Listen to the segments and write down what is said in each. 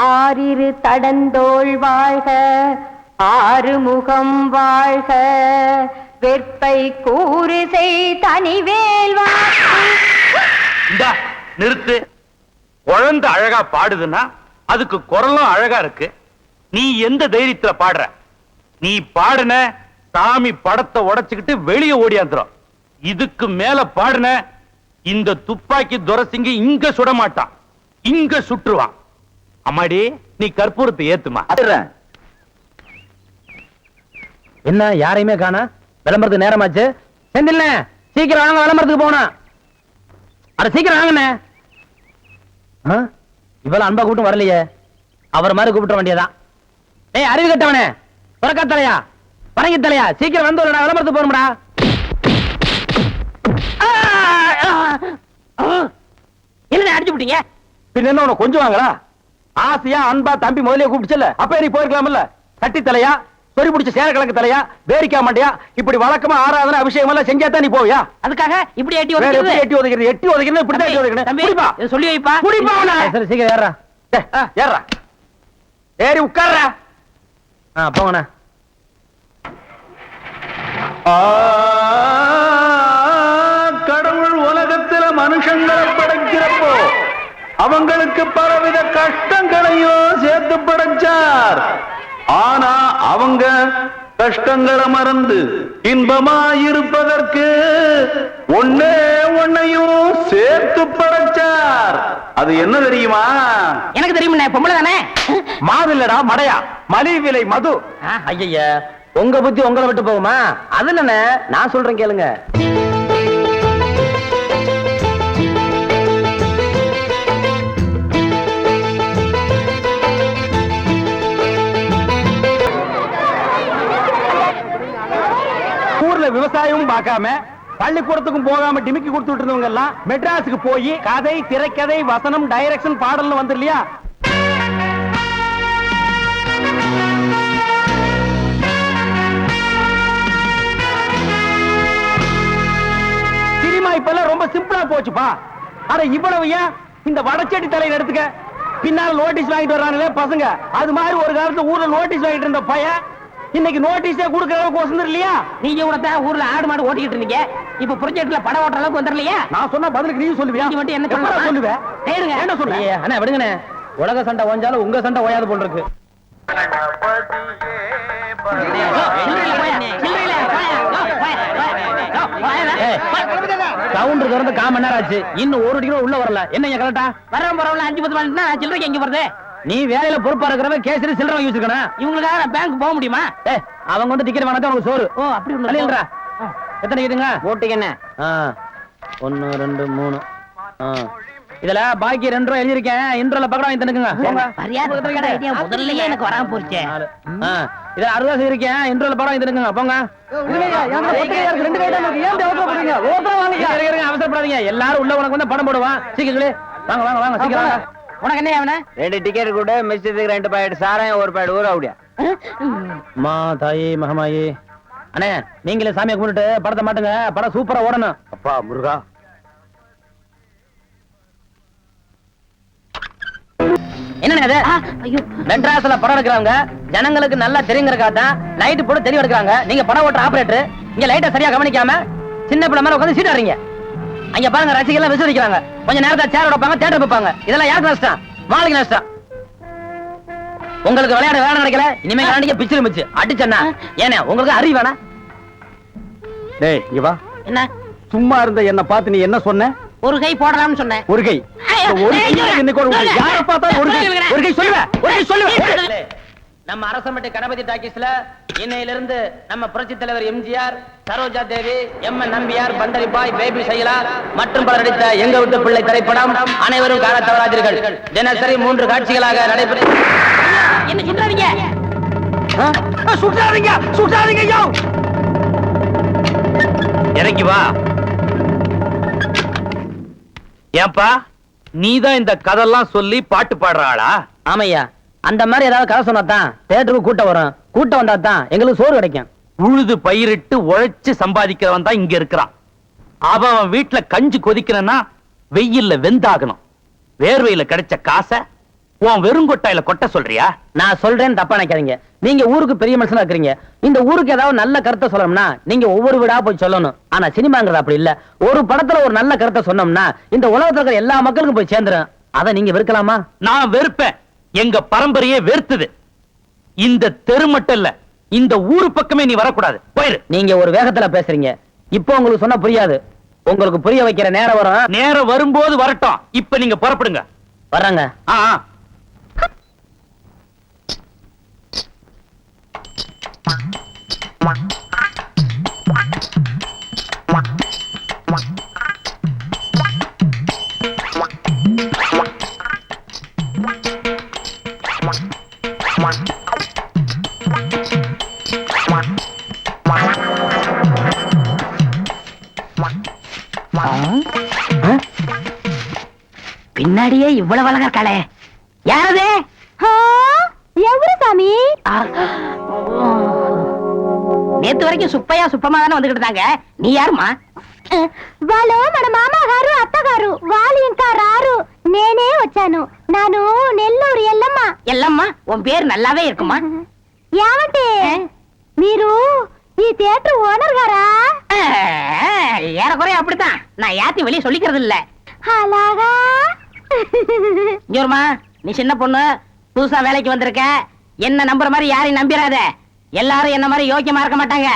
ஆறிரு தடந்தோள் வாழ்க, ஆறுமுகம் வாழ்க, வெற்பை கூறு செய் தனிவேல் வாழ்க. நிறுத்து. குழந்தை அழகா பாடுதுன்னா அதுக்கு குரலும் அழகா இருக்கு. நீ எந்த தைரியத்துல பாடுற? நீ பாடுன சாமி படத்தை உடைச்சுக்கிட்டு வெளியே ஓடியாந்துரும். இதுக்கு மேல பாடுன இந்த துப்பாக்கி துரசிங்க இங்க சுட மாட்டான், இங்க சுற்றுவான். அம்மாடி, நீ கற்பூரத்தை ஏத்துமா. என்ன யாரையுமே காணா? விளம்பரத்துக்கு நேரமாச்சு. செந்தில்ல சீக்கிரம் வாங்க, விளம்பரத்துக்கு போனா. அட சீக்கிரம் வாங்கண்ணே. இவ்வளவு அன்பா கூட்டம் வரலையே, அவர் மாதிரி கூப்பிட்ட வேண்டியதான். ஏய் அறிவு கட்டவனே, புறக்கா தலையா, பரங்கி தலையா, சீக்கிரம் வந்து விளம்பரத்துக்கு போறோம்டா. என்ன அடிச்சு விட்டீங்க? பின்ன என்ன உனக்கு கொஞ்சம் வாங்களா? ஆசையா அன்பா தம்பி முதலே கூப்பிடுச்சல, அப்ப நீ போயிருக்கலாம்ல. கட்டி தலையா, சொறி பிடிச்ச சேர கிழக்கு தலையா, வேரிக்கா மாட்டியா, இப்படி வழக்கமா ஆராதனை அபிஷேகம் எல்லாம் செஞ்சாதான் நீ போவியா? அதுக்காக இப்படி எட்டி ஒதுக்கிறது? எட்டி ஒதுக்கிறது, எட்டி ஒதுக்கிறது, இப்படிதான் எட்டி ஒதுக்கணும். சொல்லி வைப்பா. சரி சீக்கிரம் ஏறா. ஏறா, ஏறி உட்கார்றா. போங்கண்ணா. கடவுள் உலகத்துல மனுஷங்களை படைக்கிறப்போ அவங்களுக்கு பலவித கஷ்டங்களையும் சேர்த்து படைச்சார். ஆனா அவங்க கஷ்டங்களை மறந்து இன்பமா இருப்பதற்கு ஒன்னையும் சேர்த்து படைச்சார். அது என்ன தெரியுமா? எனக்கு தெரியும். பொம்பளை தானே? மாவில்லடா மடையா, மலிவு விலை மது. ஐயா, உங்க புத்தி உங்களை விட்டு போகுமா? அது என்ன, நான் சொல்றேன் கேளுங்க. ஊர்ல விவசாயமும் பார்க்காம பள்ளிக்கூடத்துக்கும் போகாம டிமிக்கி கொடுத்துட்டு இருந்தவங்க எல்லாம் மெட்ராஸுக்கு போய் கதை, திரைக்கதை, வசனம், டைரக்ஷன், பாடல்னு வந்து இல்லையா? சினிமா இப்பெல்லாம் ரொம்ப சிம்பிளா போச்சுப்பா. அட இவ்வளவு ஏன் இந்த வடச்செடி தலையில எடுத்துக்க, பின்னால நோட்டீஸ் வாங்கிட்டு வர்றாங்களே பசங்க, அது மாதிரி ஒரு காலத்துல ஊர்ல நோட்டீஸ் வாங்கிட்டு இருந்த பையன் இன்னைக்கு நோட்டீஸே கொடுக்கிற அளவுக்கு வசந்தர் இல்லையா? நீங்க கூட ஊர்ல ஆடு மாடு ஓட்டிக்கிட்டு இருந்தீங்க, இப்ப ப்ராஜெக்ட்ல படம் ஓட்டுற அளவுக்கு வந்துடலையா? நான் சொன்ன பதிலுக்கு நீ சொல்லுவியா? நீ மட்டும் என்ன சொல்லுவேன்? என்ன சொல்லுங்க? அண்ணா விடுங்கண்ணே, உலக சண்டை ஓஞ்சாலும் உங்க சண்டை ஓயாது போல் இருக்கு. கவுண்டர் திறந்து 1/4 மணி நேரம் ஆச்சு, இன்னும் ஒரு டிக்கெட் உள்ள வரல. என்ன கரெக்டா? வரவன் பரவாயில்ல, 5-10 மணி சில்லறைக்கு எங்க வருது? நீ வேலையில பொறுப்பா இருக்கிறவன் கேசரி சில்லறை வாங்கி வச்சிருக்கணும். இவங்களுக்காக நான் பேங்க் போக முடியுமா? அவங்க வந்து டிக்கெட் வாங்கினா உனக்கு சோறு. ஓ அப்படி இல்லைன்றா. எத்தனை டிக்கெட்டுங்க போட்டீங்கன்னு? 1 2 3. இதுல பாக்கி 2 ரூபாய் எழுதிருக்கேன். இன்ட்ரோல பக்கம் வாங்கி தந்துக்குங்க. முதல்ல எனக்கு வராம போச்சு. இதுல 60 இருக்கேன். இன்ட்ரோல படம் வாங்கி தந்துக்குங்க. போங்க. அவசரப்படாதீங்க, எல்லாரும் உள்ள உனக்கு வந்து படம் போடுவான். சீக்கிரம் வாங்க வாங்க வாங்க சீக்கிரம் வாங்க. உனக்கு என்ன ஆவன? 2 டிக்கெட் கூட மிச்சத்துக்கு 2 பாக்கெட் சாராயம் 1 பாக்கெட் ஊற அப்படியா? மா தாயே மகமாயே. அண்ணே நீங்களே சாமியை கும்பிட்டு படத்தை மாட்டுங்க, படம் சூப்பரா ஓடணும். அப்பா முருகா. என்ன மெட்ராஸ்ல படம் எடுக்கிறாங்க, ஜனங்களுக்கு நல்லா தெரியுங்கிறக்காதான் லைட் போட்டு தெளிவு எடுக்கிறாங்க. நீங்க படம் ஓட்டுற ஆபரேட்டர் இங்க லைட்டை சரியா கவனிக்காம சின்ன பிள்ளை மேல உட்காந்து சீட்டாடுறீங்க. அங்க பாருங்க, ரசிகர்கள் விசிரிக்கிறாங்க, கொஞ்ச நேரத்தை சேர் வைப்பாங்க, தியேட்டர் வைப்பாங்க. இதெல்லாம் யாருக்கு நஷ்டம்? மாளுக்கு நஷ்டம். உங்களுக்கு விளையாட வேலை நடக்கல, இனிமே கரண்டிக்கு பிச்சிரு மிச்சு அடிச்சேன்னா ஏன்னா உங்களுக்கு அறிவு வேணா? டேய் இங்க வா. என்ன சும்மா இருந்த என்ன பார்த்து நீ என்ன சொன்ன? ஒரு கை போடலாம்னு சொன்னேன். ஒரு கை யார பார்த்தா ஒரு கை சொல்லுவேன். நம்ம அரசம்பட்டி கணபதி டாக்கீஸ்ல இன்னையிலிருந்து நம்ம புரட்சி தலைவர் எம்ஜிஆர், சரோஜா தேவி, எம்.என். நம்பியார், பண்டரிபாய், பேபி சைலா மற்றும் பலர் நடித்த எங்க விட்டு பிள்ளை திரைப்படம் அனைவரும் காண தவறாதீர்கள். தினசரி 3 காட்சிகளாக நடைபெறும். என்ன சுட்டாதீங்க, சுட்டாதீங்க, சுட்டாதீங்க. இறங்கி வா. ஏன்பா நீதான் இந்த கதெல்லாம் சொல்லி பாட்டு பாடுற ஆளா? ஆமையா, அந்த மாதிரி ஏதாவது கதை சொன்னாதான் தியேட்டருக்கு கூட்டம் வரும். கூட்டம் வந்தா தான் எங்களுக்கு சோறு கிடைக்கும். உழுது பயிரிட்டு உழைச்சு சம்பாதிக்கிறவன் தான் இங்க இருக்கிறான். அவன் வீட்டுல கஞ்சி கொதிக்கணும்னா வெயில்ல வெந்தாகணும். வேர்வையில கிடைச்ச காசை உன் வெறுங்கொட்டாயில கொட்ட சொல்றியா? நான் சொல்றேன்னு தப்பா நினைக்காதீங்க. நீங்க ஊருக்கு பெரிய மனுஷனா இருக்கீங்க. இந்த ஊருக்கு ஏதாவது நல்ல கருத்தை சொல்லணும்னா நீங்க ஒவ்வொரு வீடா போய் சொல்லணும். ஆனா சினிமாங்கிறது அப்படி இல்ல. ஒரு படத்துல ஒரு நல்ல கருத்தை சொன்னோம்னா இந்த உலகத்துல இருக்கிற எல்லா மக்களுக்கும் போய் சேர்ந்துரும். அதை நீங்க வெறுக்கலாமா? நான் வெறுப்பேன். எங்க பரம்பரையே வெறுத்துது. இந்த தெரு மட்டும் இல்ல, இந்த ஊரு பக்கமே நீ வரக்கூடாது. போயிரு. நீங்க ஒரு வேகத்துல பேசுறீங்க. இப்போ உங்களுக்கு சொன்னா புரியாது. உங்களுக்கு புரிய வைக்கிற நேரம் வரும். நேரம் வரும்போது வரட்டும். இப்ப நீங்க புறப்படுங்க. வர்றாங்க. ஆ ஆ. பின்னாடியே இவ்வளவு அழகா இருக்காளே, யாரது? எவரு சாமி? நேத்து வரைக்கும் சுப்பையா சுப்பமா தானே வந்துகிட்டு இருந்தாங்க. நீ யாருமா? వాళ్ళు మన మామగారు అత్తగారు వాళ్ళు ఇంకా రారు. నేనే వచ్చాను. నాను నెల్లూరు ఎల్లమ్మ. எல்லம்மா, உன் பேர் நல்லாவே இருக்குமா? ఏమంటే మీరు ఈ థియేటర్ ఓనర్ గారా? ஏறக்குறைய அப்படித்தான். நான் யாத்தையும் வெளியே சொல்லிக்கிறது இல்ல. అలాగా? இங்கோருமா, நீ சின்ன பொண்ணு, புதுசா வேலைக்கு வந்திருக்க. என்ன நம்புற மாதிரி யாரையும் நம்பிராத. எல்லாரும் என்ன மாதிரி யோக்கியமா இருக்க மாட்டாங்க.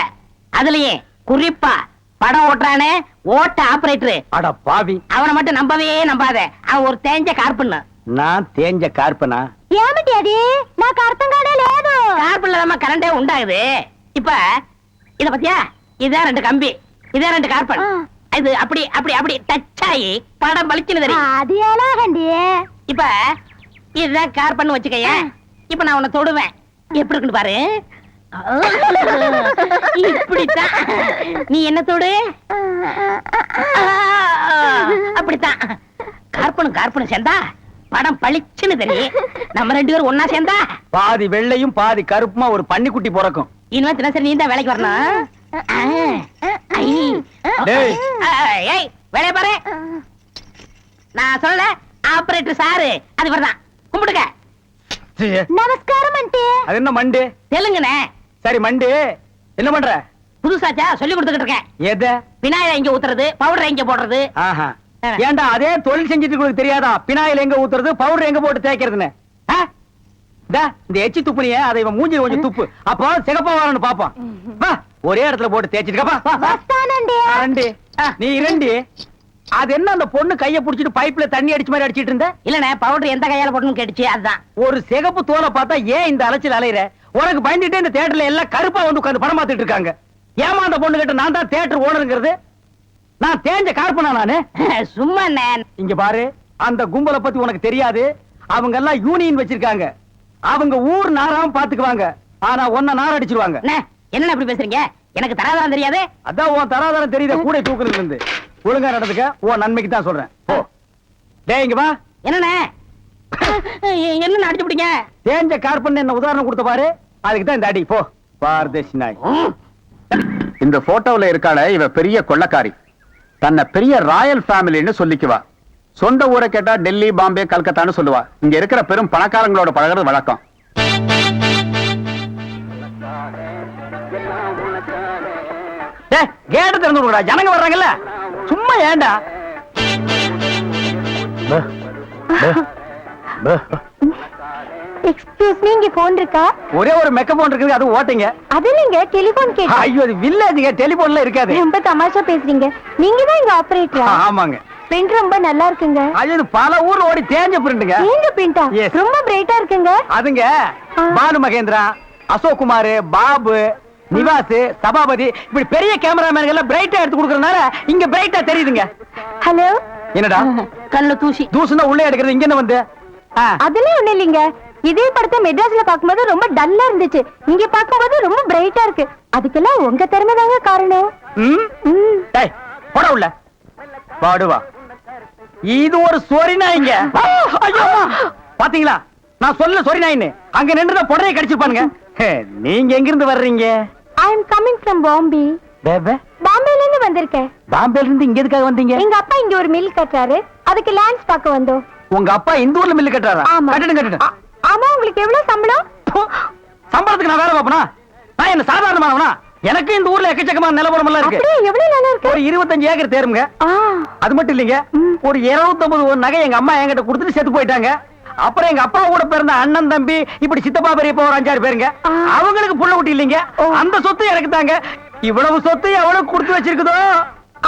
அதுலயும் குறிப்பா படம் ஓட்டுறானே ஓட்ட ஆபரேட்டர், அட பாவி, அவனை மட்டும் நம்பவே நம்பாத. அவன் ஒரு தேஞ்ச கார்பன்னு. நான் தேஞ்ச கார்பனா? ఏమిటి అది? నాకు అర్థం కానే లేదు. கார்பன்ல தான் கரண்டே உண்டாகுது. இப்ப இத பத்தியா? இதான் 2 கம்பி, இதான் 2 கார்பன். இது அப்படி அப்படி அப்படி டச் ஆகி படம் பளிச்சுன்னு தெரியும். అది ఎలాగండి? இப்ப இதுதான் கார்பன் வச்சுக்கய. இப்ப நான் உன்னை தொடுவேன். எப்படி இருக்குன்னு பாரு. இப்படித்தான். நீ என்ன தொடு? அப்படித்தான். கார்பனும் கார்பனும் சேர்ந்தா படம் பளிச்சுன்னு தெரியும். நம்ம 2 பேரும் ஒன்னா சேர்ந்தா பாதி வெள்ளையும் பாதி கருப்புமா ஒரு பன்னிக்குட்டி பிறக்கும். இனிமே தினசரி நீ தான் வேலைக்கு வரணும். டேய். ஏய், வேலைய பாரு. நான் சொல்ல ஆபரேட்டர் சாரு அது வரதான். கும்பிடுங்க. நமஸ்காரம் అంటే. அது என்ன மண்டு? தெலுங்குனே. சரி மண்டு, என்ன பண்ற? புதுசாச்சா சொல்லி கொடுத்துக்கிட்டு இருக்கேன். எத? விநாயகர் எங்க ஊத்துறது, பவுடர் எங்க போடுறது. ஆஹா. ஏண்டா அதே தொழில் செஞ்சுட்டு உங்களுக்கு தெரியாதா? பினாயில் எங்க ஊத்துறது, பவுடர் எங்க போட்டு தேய்க்கிறதுன்னு? இந்த எச்சி துப்புனிய அதை இவன் மூஞ்சி கொஞ்சம் துப்பு. அப்போ சிகப்பா வரணும் பாப்போம். வா, ஒரே இடத்துல போட்டு தேய்ச்சிட்டு వస్తానండి. நீ இரண்டி. அது என்ன அந்த பொண்ணு கைய புடிச்சிட்டு பைப்ல தண்ணி அடிச்ச மாதிரி அடிச்சிட்டு இருந்த? இல்லனே, பவுடர் எந்த கையால போடணும்னு கேட்டுச்சு, அதுதான். ஒரு சிகப்பு தோலை பார்த்தா ஏன் இந்த அலைச்சல் அலையிற? உனக்கு பயந்துட்டே இந்த தியேட்டர்ல எல்லாம் கருப்பா வந்து உட்கார்ந்து படம் பார்த்துட்டு இருக்காங்க. ஏமா அந்த பொண்ணு கிட்ட நான் தான் தியேட்டர் ஓனருங்கிறது? நான் தேஞ்ச கார்பனா நானு? சும்மா இங்க பாரு, அந்த கும்பலை பத்தி உனக்கு தெரியாது. அவங்க எல்லாம் யூனியன் வச்சிருக்காங்க. அவங்க ஊர் நாராம பாத்துக்குவாங்க. ஆனா உன்ன நார அடிச்சிருவாங்க. என்ன இப்படி பேசுறீங்க? எனக்கு தராதரம் தெரியாது. அதான் உன் தராதரம் தெரியுத கூட தூக்குறதுல இருந்து. ஒழுங்கா நடந்துக்க, உன் நன்மைக்கு தான் சொல்றேன். போ. டேய் இங்க வா. என்னண்ணே? என்ன அடிச்சு பிடிங்க? தேஞ்ச கார்பன் என்ன உதாரணம் கொடுத்த பாரு, அதுக்கு தான் இந்த அடி. போ பாரதேசி நாய். இந்த போட்டோல இருக்காள இவ பெரிய கொள்ளக்காரி. தன்னை பெரிய ராயல் ஃபேமிலின்னு சொல்லிக்குவா. சொந்த ஊரை கேட்டா டெல்லி, பாம்பே, கல்கத்தான்னு சொல்லுவா. இங்க இருக்கிற பெரும் பணக்காரங்களோட பழகிறது வழக்கம். கேட்ட திறந்து விடுடா, ஜனங்க வர்றாங்கல்ல. சும்மா ஏண்டா? எக்ஸ்கியூஸ் மீ, இங்க போன் இருக்கா? ஒரே ஒரு மெக்க போன் இருக்குது, அது ஓட்டிங்க. அது இல்லைங்க, டெலிபோன் கேட்டு. ஐயோ, அது வில்லேஜ்ங்க, டெலிபோன்ல இருக்காது. ரொம்ப தமாஷா பேசுறீங்க. நீங்க தான் இங்க ஆபரேட்டரா? ஆமாங்க. பிரிண்ட் ரொம்ப நல்லா இருக்குங்க. அது பல ஊர்ல ஓடி தேஞ்ச பிரிண்ட்ங்க. நீங்க பிரிண்டா? Yes. ரொம்ப பிரைட்டா இருக்குங்க. அதுங்க பானு மகேந்திரா, அசோக் குமார், பாபு, நிவாஸ், சபாபதி இப்படி பெரிய கேமராமேன்கள் எல்லாம் பிரைட்டா எடுத்து கொடுக்கறதுனால இங்க பிரைட்டா தெரியுதுங்க. ஹலோ. என்னடா? கண்ணு தூசி. தூசுனா உள்ளே எடுக்கிறது, இங்க என்ன வந்து? அதெல்லாம் ஒண்ணு இல்லைங்க. இதே படத்தை மெட்ராஸ்ல பாக்கும்போது ரொம்ப டல்லா இருந்துச்சு. இங்க பாக்கும்போது ரொம்ப பிரைட்டா இருக்கு. அதுக்கெல்லாம் உங்க திறமை தாங்க காரணம். டேய் போட உள்ள. பாடுவா. இது ஒரு சொரி நாய்ங்க. ஐயோ பாத்தீங்களா? நான் சொல்ல சொரி நாயின்னு. அங்க நின்னுதா புடரைய கடிச்சிருப்பானுங்க. நீங்க எங்க இருந்து வர்றீங்க? I am coming from Bombay. பாம்பேல இருந்து வந்திருக்கேன். பாம்பேல இருந்து இங்க எதுக்காக வந்தீங்க? எங்க அப்பா இங்க ஒரு மில் கட்டுறாரு. அதுக்கு லேண்ட்ஸ் பார்க்க வந்தோம். உங்க அப்பா இந்த ஊர்ல மில்லு கட்டுறாரா? ஆமா. கட்டுங்க. ஆமா, உங்களுக்கு எவ்வளவு சம்பளம்? சம்பளத்துக்கு நான் வேலை பார்ப்பனா? நான் என்ன சாதாரணமானவனா? எனக்கு இந்த ஊர்ல எக்கச்சக்கமான நிலவரம் எல்லாம் இருக்கு. அப்படியே எவ்வளவு நல்லா இருக்கு? ஒரு 25 ஏக்கர் தேருங்க. ஆ, அது மட்டும் இல்லைங்க, ஒரு 250 நகை எங்க அம்மா என்கிட்ட கொடுத்துட்டு செத்து போயிட்டாங்க. அப்புறம் எங்க அப்பா கூட பிறந்த அண்ணன் தம்பி இப்படி சித்தப்பா பெரியப்பா ஒரு 5-6 பேருங்க. அவங்களுக்கு புள்ள குட்டி இல்லைங்க. அந்த சொத்து எனக்கு தாங்க. இவ்வளவு சொத்து எவ்வளவு கொடுத்து வச்சிருக்குதோ.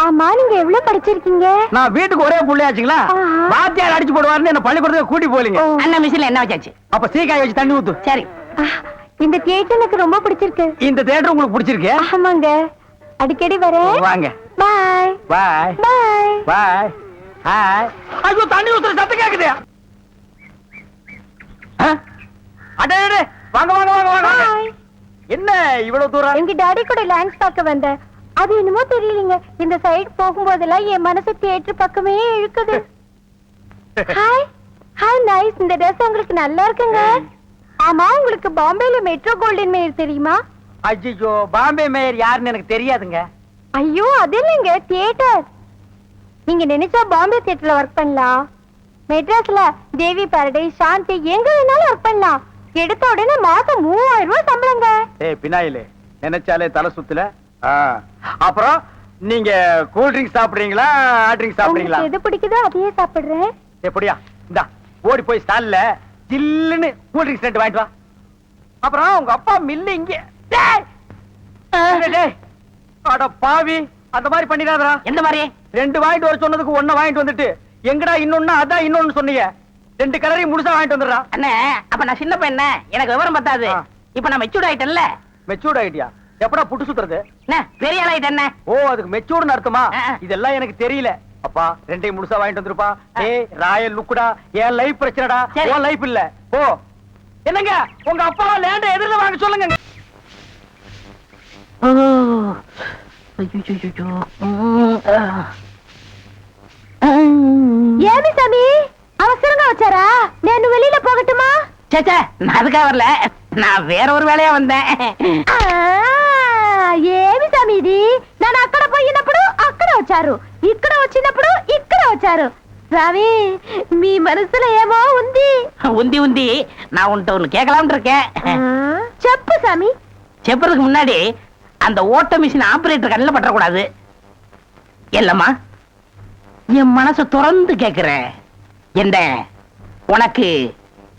ஆமா, நீங்க எவ்வளவு படிச்சிருக்கீங்க? நான் வீட்டுக்கு ஒரே புள்ளையாச்சுங்களா, வாத்தியார் அடிச்சு போடுவாருன்னு என்ன பள்ளிக்கூடத்துக்கு கூட்டி போலீங்க. அண்ணன் மிஷின்ல என்ன வச்சாச்சு? அப்ப சீக்காய் வச்சு தண்ணி ஊத்து. சரி. இந்த தியேட்டர் எனக்கு ரொம்ப பிடிச்சிருக்கு. இந்த தியேட்டர் உங்களுக்கு பிடிச்சிருக்கு? ஆமாங்க, அடிக்கடி வரேன். வாங்க. பாய் பாய் பாய். பாய். ஹாய். ஐயோ, தண்ணி ஊத்துற சத்தம் கேக்குது. அடே வாங்க வாங்க வாங்க வாங்க. பாய். என்ன இவ்வளவு தூரம்? எங்க டாடி கூட லேண்ட்ஸ் பார்க்க வந்தேன். அது என்னமோ தெரியலங்க, இந்த சைடு போகும்போதெல்லாம் என் மனசு தியேட்டர் பக்கமே இழுக்குது. Hi hi, nice. இந்த ட்ரெஸ் உங்களுக்கு நல்லா இருக்குங்க. ஆமா, உங்களுக்கு பாம்பேல மெட்ரோ கோல்டன் மேயர் தெரியுமா? ஐயோ, பாம்பே மேயர் யாருன்னு எனக்கு தெரியாதுங்க. ஐயோ, அது இல்லைங்க, தியேட்டர். நீங்க நினைச்சா பாம்பே தியேட்டர்ல ஒர்க் பண்ணலாம். மெட்ராஸ்ல தேவி பாரடைஸ், சாந்தி, எங்க வேணாலும் ஒர்க் பண்ணலாம். எடுத்த உடனே மாசம் 3000 ரூபாய் சம்பளங்க. ஏய் பினாயிலே, நினைச்சாலே தலை சுத்துல. அப்புறம் நீங்க கூல் ட்ரிங்க்ஸ் சாப்பிடுறீங்களா, ஹாட் ட்ரிங்க்ஸ் சாப்பிடுறீங்களா? உங்களுக்கு எது பிடிக்குதோ அதையே சாப்பிடுறேன். எப்படியா? இந்தா ஓடி போய் ஸ்டால்ல ஜில்லுன்னு கூல் ட்ரிங்க்ஸ் ரெண்டு வாங்கிட்டு வா. அப்புறம் உங்க அப்பா மில்லு இங்க. டேய் டேய், அட பாவி, அந்த மாதிரி பண்ணிடாதடா. எந்த மாதிரி? ரெண்டு வாங்கிட்டு வர சொன்னதுக்கு ஒண்ணு வாங்கிட்டு வந்துட்டு எங்கடா இன்னொன்னு அதான் இன்னொன்னு சொன்னீங்க. ரெண்டு கலரையும் முழுசா வாங்கிட்டு வந்துடுறா. அண்ணே, அப்ப நான் சின்ன பையன், எனக்கு விவரம் பத்தாது. இப்ப நான் மெச்சூர்ட் ஆயிட்டேன்ல. மெச்சூர்ட் ஆயிட்டியா? எப்படா புட்டு சுத்துறது? என்ன பெரிய ஆள் ஆயிட்டேன்? ஓ, அதுக்கு மெச்சூர்னு அர்த்தமா? இதெல்லாம் எனக்கு தெரியல. அப்பா, ரெண்டையும் முழுசா வாங்கிட்டு வந்துருப்பா. ஏய் ராயல் லுக்குடா, என் லைஃப் பிரச்சனைடா, உன் லைஃப் இல்ல. ஓ, என்னங்க உங்க அப்பா லேண்ட எதிரில வாங்க சொல்லுங்க. ஏமி சாமி, அவசரங்க வச்சாரா? நான் வெளியில போகட்டுமா? சேச்சே, நான் அதுக்காக வரல, நான் வேற ஒரு வேலையா வந்தேன். ఏమి సమీది నన్ను అక్కడ పోయినప్పుడు అక్కడ వచ్చారు, ఇక్కడ వచ్చినప్పుడు ఇక్కడ వచ్చారు. రావి, మీ మనసులో ఏమో ఉంది. உந்தி உந்தி, நான் உன்கிட்ட ஒண்ணு கேட்கலாம்னு இருக்கேன். చెప్పు சாமி. செப்பறதுக்கு முன்னாடி அந்த ஓட்ட மிஷின் ஆபரேட்டர் கண்ணில் பற்றக்கூடாது. இல்லம்மா, என் மனசை திறந்து கேட்கிறேன். என்ன உனக்கு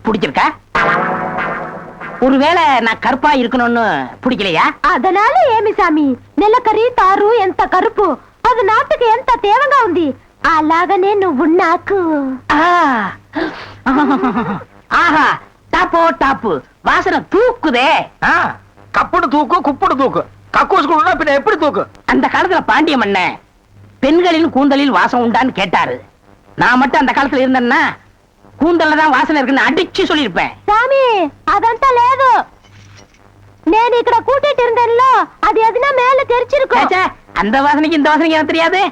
பிடிச்சிருக்கா? ஒருவேளை நான் கருப்பா இருக்கணும்னு பிடிக்கலையா? అదనాల ఏమి సామి, నెలకరి తారు ఎంత కరుపు, అది నాటుకు ఎంత తేవంగా ఉంది. అలాగనే నువ్వు నాకు. ஆஹா, டாப்போ டாப்பு, வாசனை தூக்குதே. கப்புடு தூக்கு, குப்புடு தூக்கு, கக்கூசுக்குள்ள பின்ன எப்படி தூக்கு? அந்த காலத்துல பாண்டிய மன்னன் பெண்களின் கூந்தலில் வாசம் உண்டான்னு கேட்டாரு. நான் மட்டும் அந்த காலத்துல இருந்தேன்னா கூந்தல்ல தான் வாசனை இருக்குன்னு அடிச்சு சொல்லிருப்பேன். సామి, అదంతా లేదు. నేను ఇక్కడ కూటిட்டு இருந்தேன்ல, அது எதுனா மேல தெரிச்சிருக்கும். சேச்சே, அந்த வாசனைக்கு இந்த வாசனைக்கு எனக்கு தெரியாது.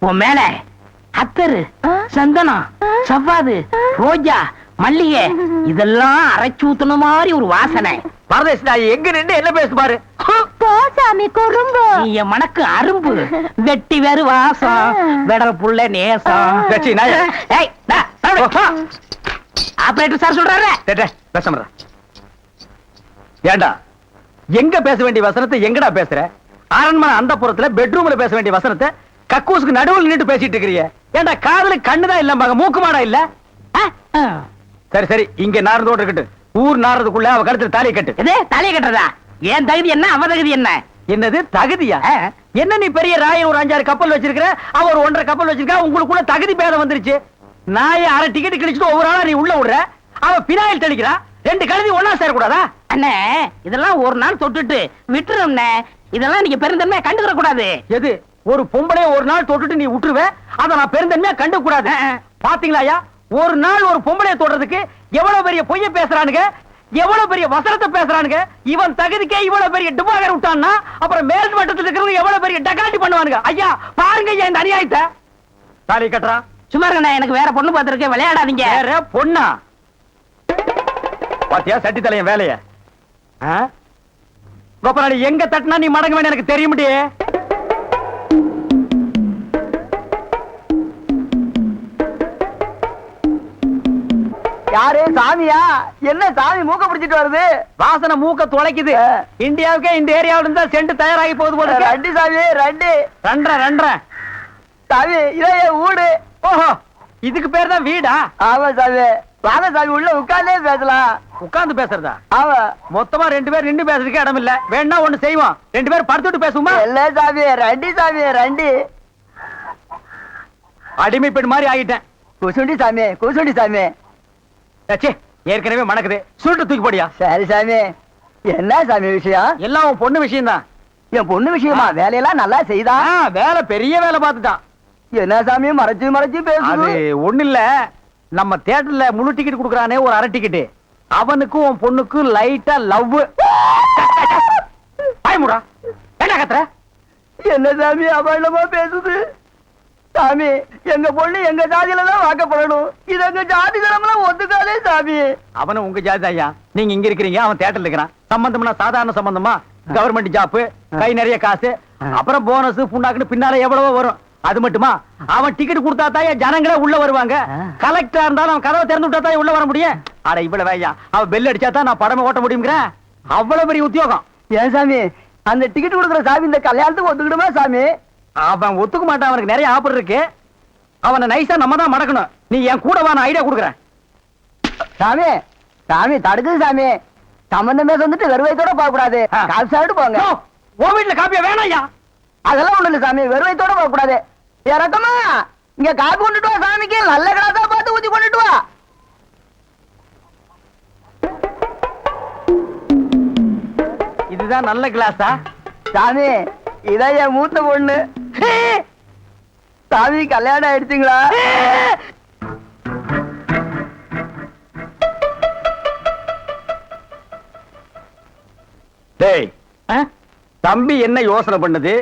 உன் மேல அத்தரு, சந்தனம், சவ்வாது, ரோஜா, மல்லிகை இதெல்லாம் அரைச்சு ஊத்துன மாதிரி ஒரு வாசனை. பரதேசி நாய் எங்க நின்று என்ன பேசு பாரு. போ சாமி, குறும்பு. நீ என் மனக்கு அரும்பு, வெட்டி வேறு வாசம், வெடல் புள்ள நேசம். ஏய், டா, ஆபரேட்டர் சார் சொல்றாரு. பேச ஏண்டா, எங்க பேச வேண்டிய வசனத்தை எங்கடா பேசுற? அரண்மனை அந்த புறத்துல பெட்ரூம்ல பேச வேண்டிய வசனத்தை கக்கூசுக்கு நடுவில் நின்று பேசிட்டு இருக்கிறீங்க. ஏண்டா, காதுல கண்ணுதான் இல்ல, மூக்கு மாடா இல்ல? சரி சரி, இங்க நார்ந்தோடு இருக்கட்டும். ஊர் நாரதுக்குள்ள அவ கழுத்துல தாலியை கட்டு. எது தாலியை கட்டுறதா? ஏன் தகுதி என்ன, அவ தகுதி என்ன? என்னது தகுதியா? என்ன நீ பெரிய ராயன் ஒரு 5-6 கப்பல் வச்சிருக்கிற, அவ ஒரு 1.5 கப்பல் வச்சிருக்கா, உங்களுக்குள்ள தகுதி பேதம் வந்துருச்சு. நாயை அரை டிக்கெட் கிழிச்சிட்டு ஒவ்வொரு ஆளா நீ உள்ள விடுற, அவ பினாயில் தெளிக்கிறா. ரெண்டு கழுதி ஒன்னா சேரக்கூடாதா? அண்ணே, இதெல்லாம் ஒரு நாள் தொட்டுட்டு விட்டுரும். இதெல்லாம் நீங்க பெருந்தன்மையா கண்டுக்கிற கூடாது. எது, ஒரு பொம்பளைய ஒரு நாள் தொட்டுட்டு நீ விட்டுருவ, அத நான் பெருந்தன்மையா கண்டு கூடாது. பாத்தீங்களா, ஒரு நாள் ஒரு பொம்பளைய தொடுறதுக்கு எவ்வளவு பெரிய பொய்ய பேசுறானுங்க, எவ்வளவு பெரிய வசனத்தை பேசுறானுங்க. இவன் தகுதிக்கே இவ்வளவு பெரிய டிபாகர் விட்டான்னா, அப்புறம் மேல் மட்டத்தில் இருக்கிறவங்க எவ்வளவு பெரிய டகாட்டி பண்ணுவானுங்க. ஐயா பாருங்க ஐயா இந்த அநியாயத்தை. தாலி கட்டுறா. சும்மா இருக்கண்ணே, எனக்கு வேற பொண்ணு பார்த்திருக்கேன், விளையாடாதீங்க. வேற பொண்ணா? பாத்தியா சட்டி தலையன் வேலைய? கோபாலி எங்க தட்டினா நீ மடங்க வேணும் எனக்கு தெரியும். யாரு சாமியா? என்ன சாமி மூக்க பிடிச்சிட்டு வருது? வாசனை மூக்க துளைக்குது. இந்தியாவுக்கே இந்த ஏரியாவில இருந்தா சென்ட் தயாராகி போகுது போல. ரெண்டு சாமி ரெண்டு ரெண்டரை சாமி இதே வீடு. ஓஹோ, இதுக்கு பேர் தான் வீடா? ஆமா சாமி. வாங்க சாமி, உள்ள உட்கார்ந்தே பேசலாம். உட்கார்ந்து பேசுறதா? ஆமா. மொத்தமா 2 பேர் நின்று பேசுறதுக்கு இடம் இல்ல. வேணா ஒண்ணு செய்வோம், 2 பேர் படுத்துட்டு பேசுவோமா? இல்ல சாமி, ரெண்டு அடிமை பெண் மாதிரி ஆகிட்டேன். குசுண்டி சாமி, குசுண்டி சாமி. ஏற்கனவே மணக்குது, சுருட்டு தூக்கி போடியா. சரி சாமி. என்ன சாமி விஷயம்? எல்லாம் உன் பொண்ணு விஷயம் தான். என் பொண்ணு விஷயமா? வேலையெல்லாம் நல்லா செய்தா? வேலை பெரிய வேலை பார்த்துட்டான். என்ன சாமி மறைச்சு பேசுது? ஒண்ணு இல்ல, நம்ம தியேட்டர்ல முழு டிக்கெட் குடுக்கறானே ஒரு அரை டிக்கெட், அவனுக்கும் உன் பொண்ணுக்கும் லைட்டா லவ். பயமுடா, என்ன கத்துற? என்ன சாமி அபள்ளமா பேசுது? சாமி, எங்க பொண்ணு எங்க ஜாதியில தான் வாக்கப்படணும். இது எங்க ஜாதி தரம்லாம் ஒத்துக்காதே சாமி. அவன உங்க ஜாதி ஐயா, நீங்க இங்க இருக்கிறீங்க, அவன் தியேட்டர்ல இருக்கிறான். சம்பந்தம்னா சாதாரண சம்பந்தமா? கவர்மெண்ட் ஜாப், கை நிறைய காசு, அப்புறம் போனஸ் புண்ணாக்குன்னு பின்னால எவ்வளவோ வரும். அது மட்டுமா, அவன் டிக்கெட் கொடுத்தா தான் ஜனங்களே உள்ள வருவாங்க. கலெக்டரா இருந்தாலும் அவன் கதவை திறந்து விட்டா தான் உள்ள வர முடியும். அட இவ்வளவு ஐயா, அவன் பெல் அடிச்சா தான் நான் படமே ஓட்ட முடியுங்கிற அவ்வளவு பெரிய உத்தியோகம். ஏன் சாமி, அந்த டிக்கெட் கொடுக்குற சாமி இந்த கல்யாணத்துக்கு ஒத்துக்கிடுமா சாமி? அவன் ஒத்துக்க மாட்டான், அவனுக்கு நிறைய ஆஃபர் இருக்கு. அவனை நைஸா நம்ம தான் மடக்கணும். நீ என் கூட வா, நான் ஐடியா கொடுக்குறேன். சாமி சாமி தடுக்குது சாமி. சம்பந்தமே வந்துட்டு வெறுவைத்தோட போக கூடாது, காசு சாப்பிட்டு போங்க. உன் வீட்டுல காப்பியா வேணாம் ஐயா? அதெல்லாம் ஒண்ணு இல்ல சாமி, வெறுவைத்தோட போக கூடாது. இறக்கமா இங்க காப்பி கொண்டுட்டு வா சாமிக்கு, நல்ல கிளாஸா பார்த்து ஊத்தி கொண்டுட்டு வா. இதுதான் நல்ல கிளாஸா? சாமி இதான் என் மூத்த பொண்ணு. சாமி கல்யாணம் ஆயிடுச்சுங்களா? டேய், தம்பி என்ன யோசனை பண்ணுது?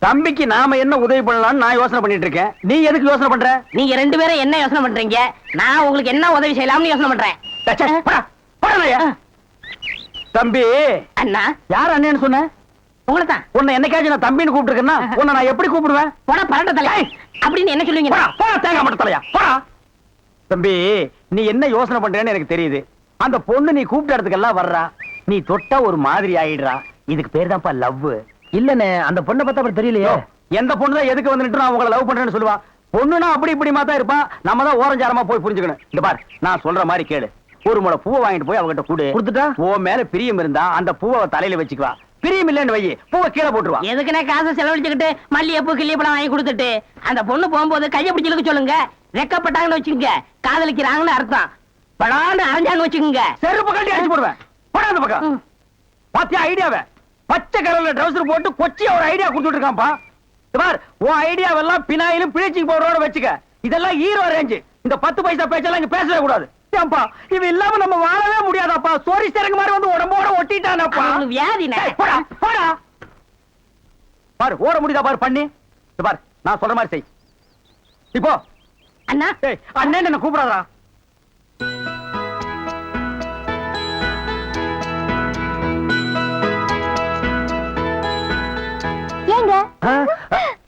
தம்பிக்கு நாம என்ன உதவி பண்ணலாம்னு நான் யோசனை பண்ணிட்டு இருக்கேன். நீ எதுக்கு யோசனை பண்ற? நீங்க 2 பேரும் என்ன யோசனை பண்றீங்க? நான் உங்களுக்கு என்ன உதவி செய்யலாம்னு யோசனை பண்றேன். தம்பி அண்ணா. யார் அண்ணன்னு சொன்ன? உங்களை தான். உன்னை என்னைக்காச்சும் நான் தம்பின்னு கூப்பிட்டுருக்கேன்னா உன்னை நான் எப்படி கூப்பிடுவேன்? போடா பரட்ட தலை அப்படின்னு என்ன சொல்லுவீங்க? போடா தேங்காய் மட்டும் தலையா போடா. தம்பி, நீ என்ன யோசனை பண்றேன்னு எனக்கு தெரியுது. அந்த பொண்ணு நீ கூப்பிட்ட இடத்துக்கெல்லாம் வர்றா, நீ தொட்டா ஒரு மாதிரி ஆயிடுறா. இதுக்கு பேர் தான்ப்பா லவ். இல்லனே, அந்த பொண்ணை பார்த்தா அப்புறம் தெரியலையே. எந்த பொண்ணு தான் எதுக்கு வந்துட்டு நான் உங்களை லவ் பண்றேன்னு சொல்லுவா? பொண்ணுனா அப்படி இப்படி மாத்தா இருப்பா. நம்ம தான் ஓரஞ்சாரமா போய் புரிஞ்சுக்கணும். இந்த பார், நான் சொல்ற மாதிரி கேளு. ஒரு முளை பூவை வாங்கிட்டு போய் அவகிட்ட கூடு. கொடுத்துட்டா உன் மேல பிரியம் இருந்தா அந்த பூவை தலையில வச்சுக்குவா. பிரியம் இல்லன்னு வை, பூவை கீழே போட்டுருவா. எதுக்குன்னா காசை செலவழிச்சுக்கிட்டு மல்லிகைப்பூ கிள்ளிப்பழம் வாங்கி கொடுத்துட்டு அந்த பொண்ணு போகும்போது கையை பிடிச்சிருக்க சொல்லுங்க. ரெக்கப்பட்டாங்கன்னு வச்சுக்கோங்க, காதலிக்கிறாங்கன்னு அர்த்தம். படான்னு அரைஞ்சான்னு வச்சுக்கோங்க, செருப்பு கட்டி அடிச்சு போடுவேன். படாத பக்கம் பாத்தியா ஐடியாவை? பச்சை கலர்ல ட்ரவுசர் போட்டு கொச்சியா ஒரு ஐடியா கொடுத்துட்டு இருக்கான்ப்பா. பார், உன் ஐடியாவெல்லாம் பினாயிலும் பிளீச்சிங் பவுடரோட வச்சுக்க. இதெல்லாம் ஹீரோ ரேஞ்சு. இந்த 10 பைசா பேச்செல்லாம் இங்க பேசவே கூடாது. ஏன்பா, இவன் இல்லாம நம்ம வாழவே முடியாதாப்பா. சோரி சேரங்க மாதிரி வந்து உடம்போட ஒட்டிட்டானப்பா. வியாதி போடா போடா. பாரு, ஓட முடியுதா பாரு பண்ணி. பாரு, நான் சொல்ற மாதிரி செய். இப்போ அண்ணா அண்ணன் என்ன கூப்பிடாதா? ஏங்க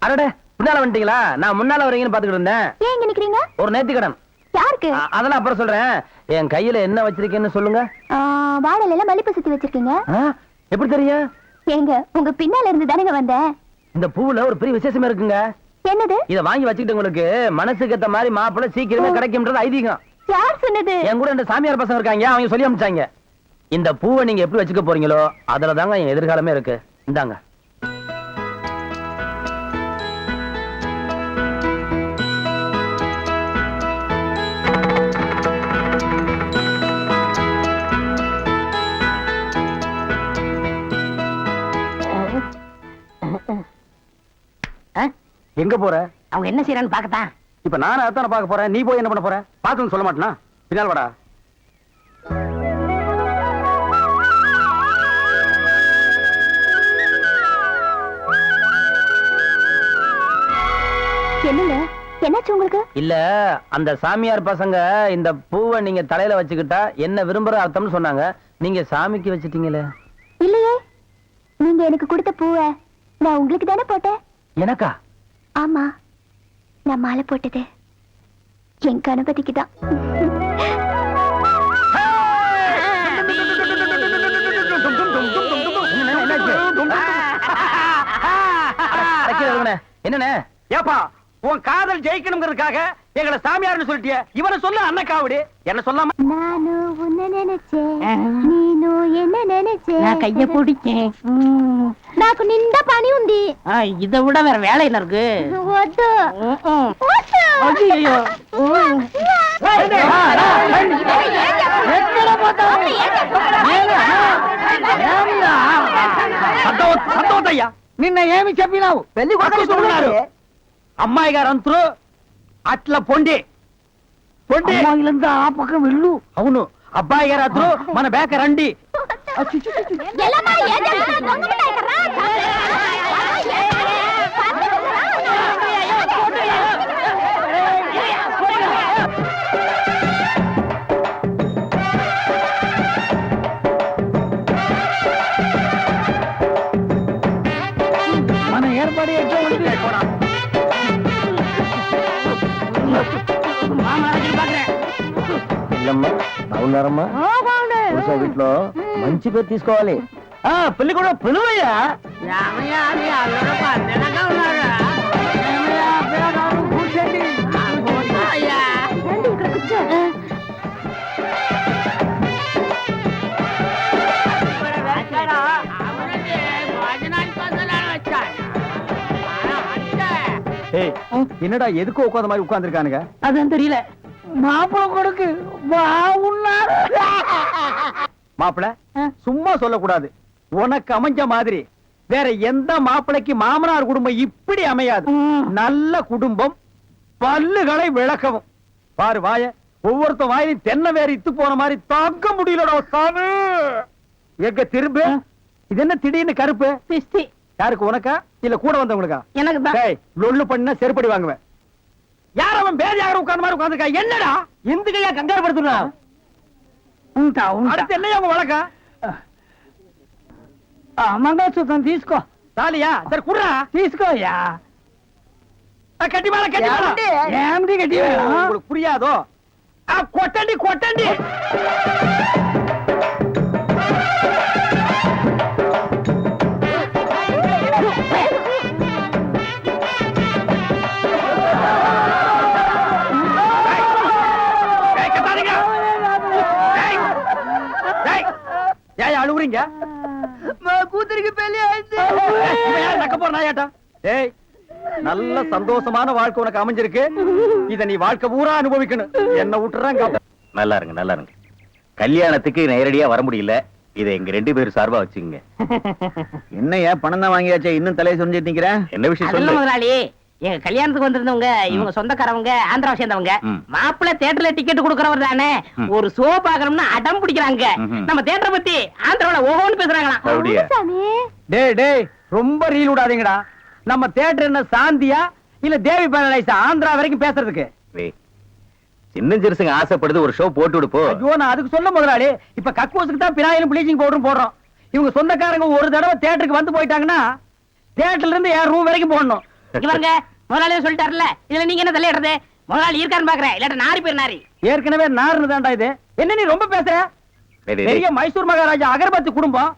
அடடே, முன்னால வந்துட்டீங்களா? நான் முன்னால வரீங்கன்னு பாத்துக்கிட்டு இருந்தேன். ஏன் இங்க நிக்கிறீங்க? ஒரு நேர்த்திக்கடன். யாருக்கு? அதெல்லாம் அப்புறம் சொல்றேன். என் கையில என்ன வச்சிருக்கேன்னு சொல்லுங்க. வாழையில மல்லிப்பூ சுத்தி வச்சிருக்கீங்க. எப்படி தெரியும்? ஏங்க உங்க பின்னால இருந்து தானங்க வந்தேன். இந்த பூவுல ஒரு பெரிய விசேஷமே இருக்குங்க. என்னது? இத வாங்கி வச்சுக்கிட்டு உங்களுக்கு மனசுக்கு ஏத்த மாதிரி மாப்பிள்ளை சீக்கிரமே கிடைக்கும்ன்றது ஐதீகம். யார் சொன்னது? என் கூட இந்த சாமியார் பசங்க இருக்காங்க, அவங்க சொல்லி அனுப்பிச்சாங்க. இந்த பூவை நீங்க எப்படி வச்சுக்க போறீங்களோ அதுல தாங்க என் எதிர்காலமே இருக்கு. இந்தாங்க. எங்க போற? அவங்க என்ன செய்யறான்னு பாக்கத்தான். இப்ப நானும் அதான பாக்க போறேன். நீ போய் என்ன பண்ண போற? பாத்துன்னு சொல்ல மாட்டேனா? பின்னால் வாடா. என்னங்க, என்னாச்சு உங்களுக்கு? இல்ல, அந்த சாமியார் பசங்க இந்த பூவை நீங்க தலையில வச்சுக்கிட்டா என்ன விரும்புற அர்த்தம்னு சொன்னாங்க. நீங்க சாமிக்கு வச்சிட்டீங்களே. இல்லையே, நீங்க எனக்கு கொடுத்த பூவை நான் உங்களுக்கு தானே போட்டேன். எனக்கா? ஆமா, நான் மாலை போட்டது என் கணபதிக்கு தான். சொல்லுங்க என்னண்ணே ஏப்பா உன் காதல் ஜெயிக்கணுங்கிறதுக்காக எங்களை சாமியார்னு சொல்லிட்டிய இவனை சொல்ல அண்ணக்காவடி என்ன சொல்லாம நானு உன்னை நினைச்சேன் நீனு என்ன நினைச்சேன் நான் கைய பிடிச்சேன் నాకు నిండా పని ఉంది இதை விட வேற வேலை என்ன இருக்கு వద్దు ஐயோ సంతోషయ్యా నిన్న ఏమి చెప్పినావు పెళ్లి కొడుకున్నారు అమ్మాయి గారు అంతరు అట్లా పొండి పొండి అమ్మాయిలంతా ఆ పక్కన వెళ్ళు అవును అబ్బాయి గారు అతను మన బేక రండి ఎలామా ఏం చేస్తున్నా దొంగ మన ఏర్పాటు ఎట్లా ఉంది పిల్లమ్మ బాగున్నారమ్మా వీటిలో మంచి పేరు తీసుకోవాలి పెళ్లి కూడా పిలువయ్యా என்னடா எதுக்கு உட்காந்த மாதிரி உட்கார்ந்துருக்கானுங்க அதான் தெரியல மாப்பிள கொடுக்கு பாவுன்னாரு மாப்பிள சும்மா சொல்லக்கூடாது உனக்கு அமைஞ்ச மாதிரி வேற எந்த மாப்பிளைக்கு மாமனார் குடும்பம் இப்படி அமையாது நல்ல குடும்பம் பல்லுகளை விளக்கவும் பாரு வாய ஒவ்வொருத்த வாயிலும் தென்னை வேற இத்து போன மாதிரி தாக்க முடியலடா சாமி எங்க திரும்ப இது என்ன திடீர்னு கருப்பு பிஸ்தி யாருக்கு உனக்கா இல்ல கூட வந்தவங்களுக்கா எனக்கு தான் டேய் லொள்ளு பண்ணா செருப்படி வாங்குவேன் யார் அவன் பேர் யாரும் உட்கார்ந்த மாதிரி உட்கார்ந்துருக்கா என்னடா எந்துக்கையா கங்காரு படுத்துனா அடுத்து என்னையா உங்க வழக்கம் మంగళసూత్రం తీసుకో தாலியா சரி குடுறா తీసుకోయా கட்டி மேல கட்டி மேல ఏమిటి గట్టి உங்களுக்கு புரியாதோ கொட்டண்டி கொட்டண்டி ஏன் அழுவுறீங்க కూతురికి పెళ్లి நக்க போற நாயாட்டா டேய் நல்ல சந்தோஷமான வாழ்க்கை உனக்கு அமைஞ்சிருக்கு இத நீ வாழ்க்கை பூரா அனுபவிக்கணும் என்ன விட்டுறாங்க நல்லா இருங்க கல்யாணத்துக்கு நேரடியா வர முடியல இதை எங்க 2 பேரும் சார்பா வச்சுங்க என்னையா பணம் தான் வாங்கியாச்சே இன்னும் தலையை சொரிஞ்சிட்டு நிக்கிறேன் என்ன விஷயம் அதெல்லாம் சொல்லு முதலாளி எங்க கல்யாணத்துக்கு வந்திருந்தவங்க இவங்க சொந்தக்காரவங்க ஆந்திராவை சேர்ந்தவங்க ம். மாப்பிள்ளை தியேட்டர்ல டிக்கெட் கொடுக்கறவர் தானே ம். ஒரு ஷோ பாக்கணும்னு அடம் பிடிக்கிறாங்க ம்ஹும். நம்ம தியேட்டரை பத்தி ஆந்திராவில ஓஹோன்னு பேசுறாங்களாம் அப்படியா சாமி டேய் ரொம்ப ரீல் விடாதீங்கடா நம்ம தியேட்டர் என்ன சாந்தியா இல்ல தேவி பேரலைஸா ஆந்திரா வரைக்கும் பேசுறதுக்கு வே, சின்ன சிறுசுங்க ஆசைப்படுது ஒரு ஷோ போட்டு விடுப்போ ஐயோ நான் அதுக்கு சொல்ல முதலாளி இப்ப கக்கூசுக்கு தான் பினாயிலும் ப்ளீச்சிங் பவுடரும் போடுறோம் இவங்க சொந்தக்காரங்க ஒரு தடவை தியேட்டருக்கு வந்து போயிட்டாங்கன்னா தியேட்டர்ல இருந்து என் ரூம் வரைக்கும் போடணும் இவங்க முதலாளியே சொல்லிட்டாருல இதுல நீங்க என்ன தலையிடுறது முதலாளி இருக்கான்னு பாக்குறேன் இல்லாட்ட நாரி பேர் நாரி ஏற்கனவே நார்னு தான்டா இது என்ன நீ ரொம்ப பேசுற டேய், டேய், பெரிய மைசூர் மகாராஜா அகர்பத்தி குடும்பம்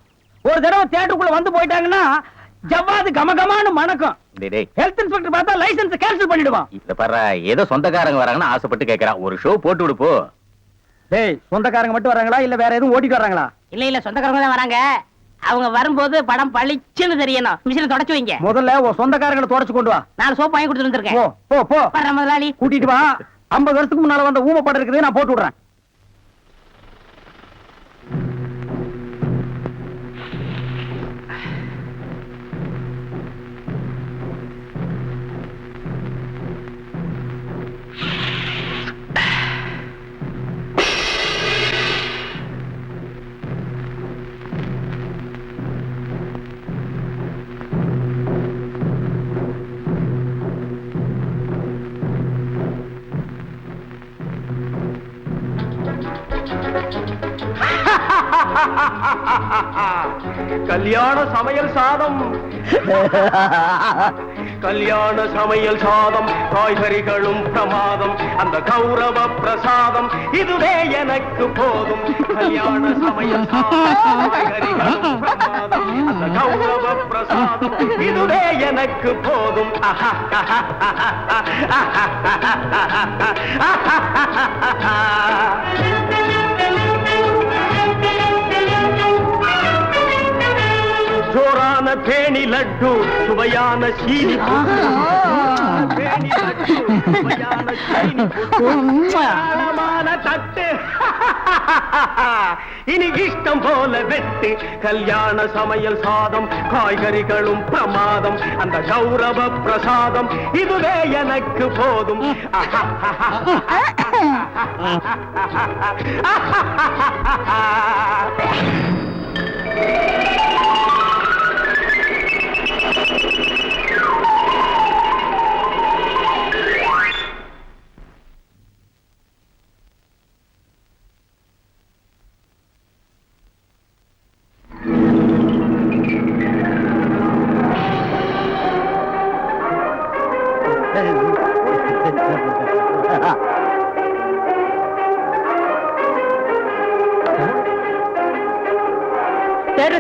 ஒரு தடவை தியேட்டருக்குள்ள வந்து போயிட்டாங்கன்னா ஜவ்வாது கமகமான்னு மணக்கும் டேய். ஹெல்த் இன்ஸ்பெக்டர் பார்த்தா லைசென்ஸ் கேன்சல் பண்ணிடுவான் இத பாரு ஏதோ சொந்தக்காரங்க வராங்கன்னு ஆசைப்பட்டு கேக்குறான் ஒரு ஷோ போட்டு விடுப்போ டேய் சொந்தக்காரங்க மட்டும் வராங்களா இல்ல வேற எதுவும் ஓட்டிட்டு வராங்களா இல்ல சொந்தக்காரங்க தான் வராங்க அவங்க வரும்போது படம் பளிச்சுன்னு தெரியணும் மிஷினை தொடச்சு வைங்க முதல்ல உன் சொந்தக்காரங்களை தொடச்சு கொண்டு வா 4 சோப்பு வாங்கி கொடுத்துட்டு போ வந்திருக்கேன் போ போ வர்ற முதலாளி கூட்டிட்டு வா 50 வருஷத்துக்கு முன்னால வந்த ஊம படம் இருக்குது நான் போட்டு விடுறேன் கல்யாண சமையல் சாதம் கல்யாண சமையல் சாதம் காய்கறிகளும் பிரமாதம் அந்த கௌரவ பிரசாதம் இதுவே எனக்கு போதும் கல்யாண சமையல் சாதம் காய்கறிகளும் பிரமாதம் அந்த கௌரவ பிரசாதம் இதுவே எனக்கு போதும் ஜோரான பேணி லட்டு சுவையான சீனி பேணி லட்டு சுவையான சீனி தட்டு இனி இஷ்டம் போல வெட்டு கல்யாண சமையல் சாதம் காய்கறிகளும் பிரமாதம் அந்த கௌரவ பிரசாதம் இதுவே எனக்கு போதும்